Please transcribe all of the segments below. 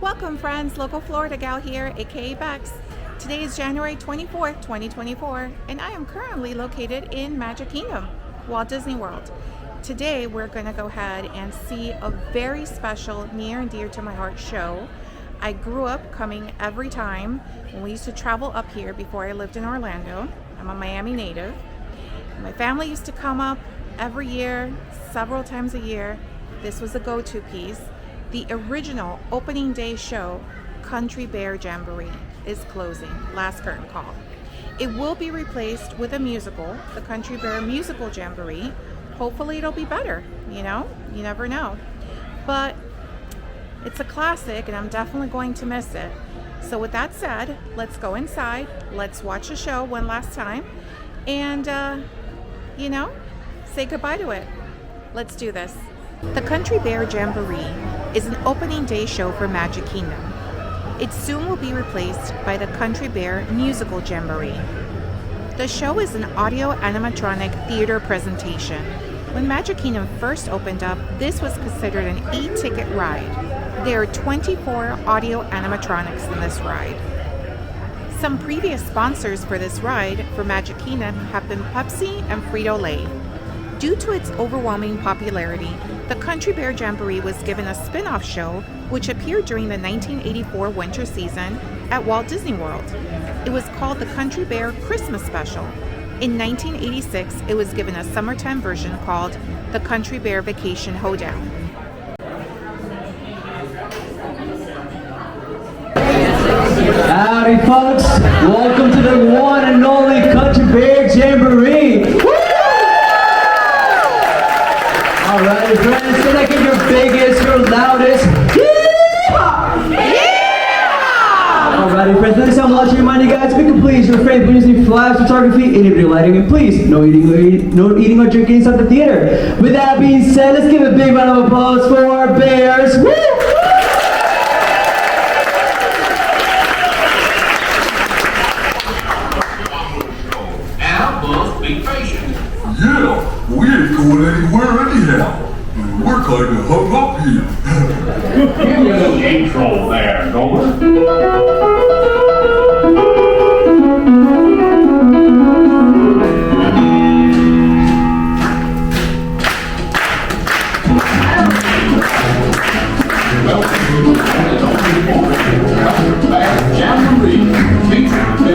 Welcome friends, local Florida gal here, aka Bex. Today is January 24th, 2024, and I am currently located in Magic Kingdom, Walt Disney World. Today we're going to go ahead and see a very special, near and dear to my heart show. I grew up coming every time when we used to travel up here before I lived in Orlando. I'm a Miami native. My family used to come up every year, several times a year. This was a go-to piece. The original opening day show, Country Bear Jamboree, is closing. Last curtain call. It will be replaced with a musical, the Country Bear Musical Jamboree. Hopefully it'll be better, you never know. But it's a classic and I'm definitely going to miss it. So with that said, let's go inside, let's watch the show one last time, and say goodbye to it. Let's do this. The Country Bear Jamboree is an opening day show for Magic Kingdom. It soon will be replaced by the Country Bear Musical Jamboree. The show is an audio animatronic theater presentation. When Magic Kingdom first opened up, this was considered an e-ticket ride. There are 24 audio animatronics in this ride. Some previous sponsors for this ride for Magic Kingdom have been Pepsi and Frito-Lay. Due to its overwhelming popularity, the Country Bear Jamboree was given a spin-off show which appeared during the 1984 winter season at Walt Disney World. It was called the Country Bear Christmas Special. In 1986, it was given a summertime version called the Country Bear Vacation Hoedown. Howdy folks, welcome to the one and only Country Bear Jamboree. Alright friends, can I get your biggest, your loudest yeah! Alrighty friends, let us know how much you remind you guys, if you can please refrain from using flash photography, inhibiting lighting, and please, no eating or drinking inside the theater. With that being said, let's give a big round of applause for our bears. Woo! Yeah, we ain't going anywhere anyhow. We're kind of hung up here. Give me a little intro there, Gomer. Welcome to the Jamboree, featuring the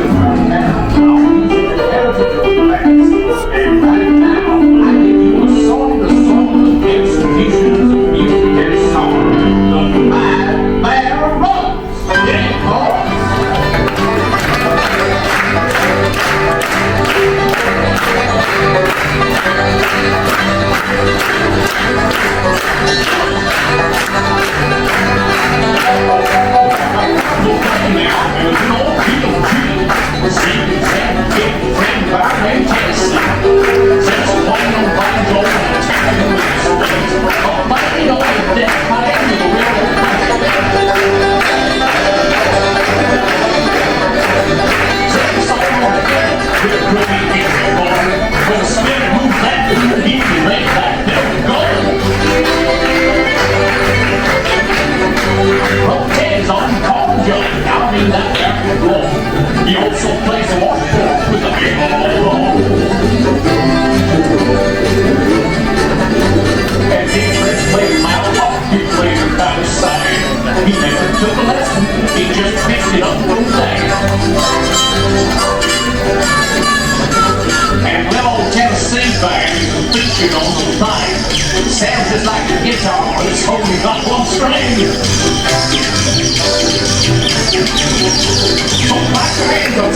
and right now, I give you a song to song against pieces of music and song. The Mad Bear Runs. Yeah, boys. He also plays a washboard with a big old ball. As he first played Malcolm, he played her by his side. He never took a lesson, he just picked it up from there. And little Tennessee band featured on the thing. Sounds just like a guitar that's holding up one string. So clap your hands up,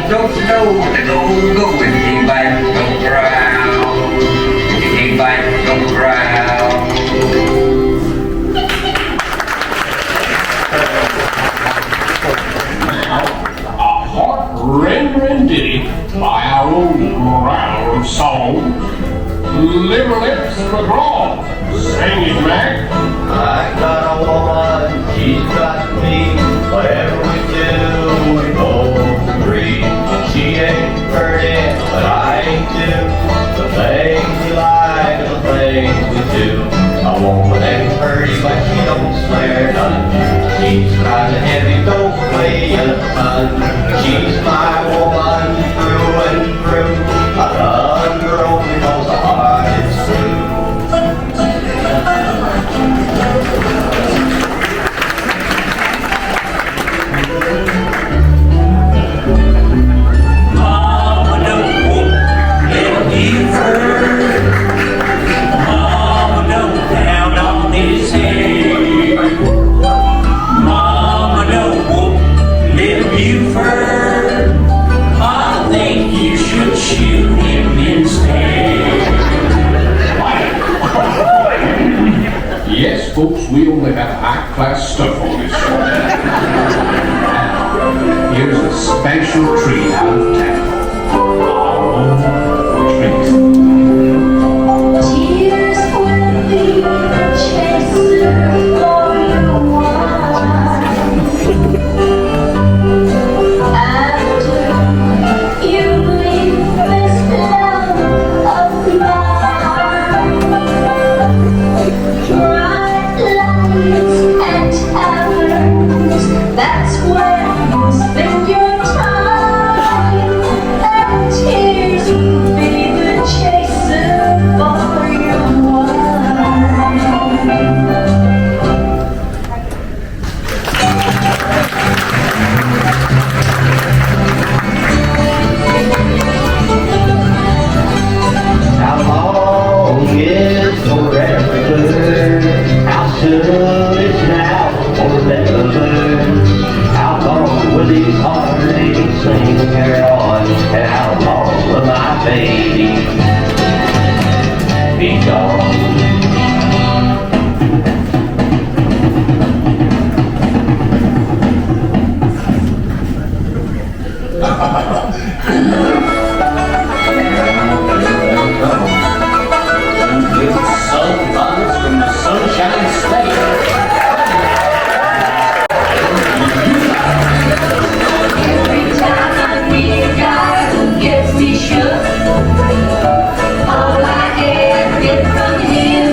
don't you know what the old going? If you bite, don't growl. If you bite, don't growl. A heart-rendering ditty by our own growl of song. Liver Lips McGraw, sing it, Mac. I got a woman, she's got me. Whatever we do, we both agree. She ain't pretty, but I ain't too. The things we like, the things we do. A woman ain't pretty, but she don't swear none. She's kinda heavy, don't weigh a ton. She's my woman through and through. I love her only because the heart is true. Mama don't want little Buford. Mama don't pound on his head. Mama don't want little Buford. I think you should shoot him instead. Yes, folks, we only have high-class stuff on this show. Now, here's a special treat out of town. Tears will be the chaser for your wine. After you leave this love of mine, bright lights and taverns, that's where you spend your time. And tears will be the chaser for your wine. How long is forever? How soon is now or never? How long will these heartaches linger on? And how long will my baby be gone? Sun buns from the Sunshine State. Every time I meet a guy who gets me shook, all I ever get from him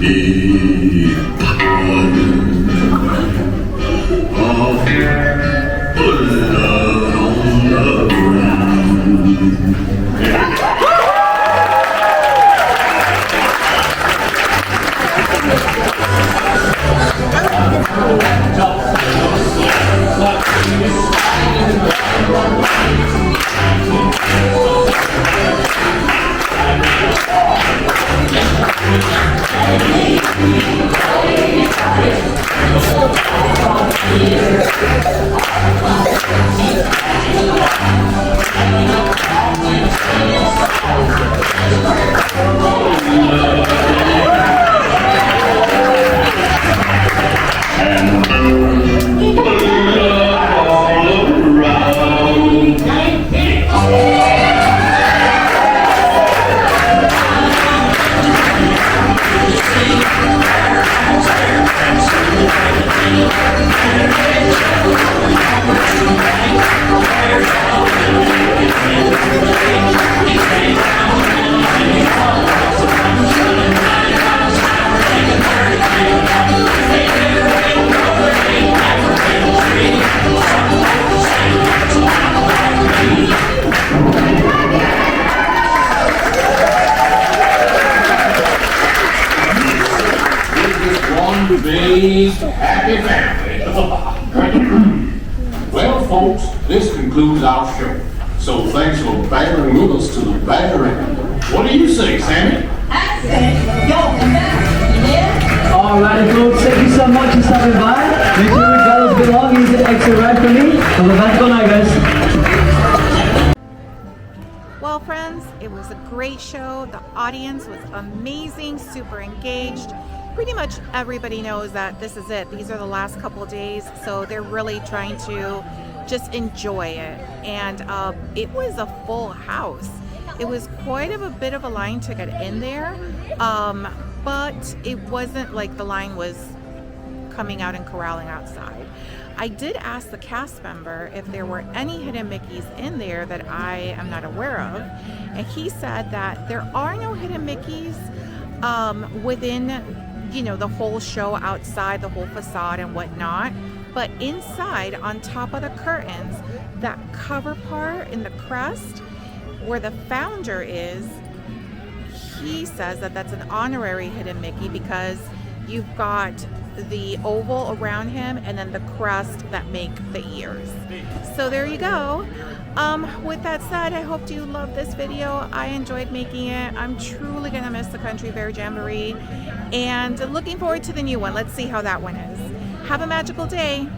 big pile of blood on the ground. Big happy family. Well, folks, this concludes our show. So thanks for bearing with us to the very end. What do you say, Sammy? I said, y'all come back. Yeah? Alrighty folks, thank you so much for stopping by. Make sure you got those belongings and exit right for me. Have a wonderful night, guys. Well, friends, it was a great show. The audience was amazing, super engaged. Pretty much everybody knows that this is it. These are the last couple of days, so they're really trying to just enjoy it. And it was a full house. It was quite a bit of a line to get in there, but it wasn't like the line was coming out and corralling outside. I did ask the cast member if there were any hidden Mickeys in there that I am not aware of, and he said that there are no hidden Mickeys within, you know, the whole show outside, the whole facade and whatnot, but inside, on top of the curtains, that cover part in the crest where the founder is, he says that that's an honorary hidden Mickey because you've got the oval around him and then the crest that make the ears. So there you go. With that said, I hope you loved this video. I enjoyed making it. I'm truly gonna miss the Country Bear Jamboree and looking forward to the new one. Let's see how that one is. Have a magical day.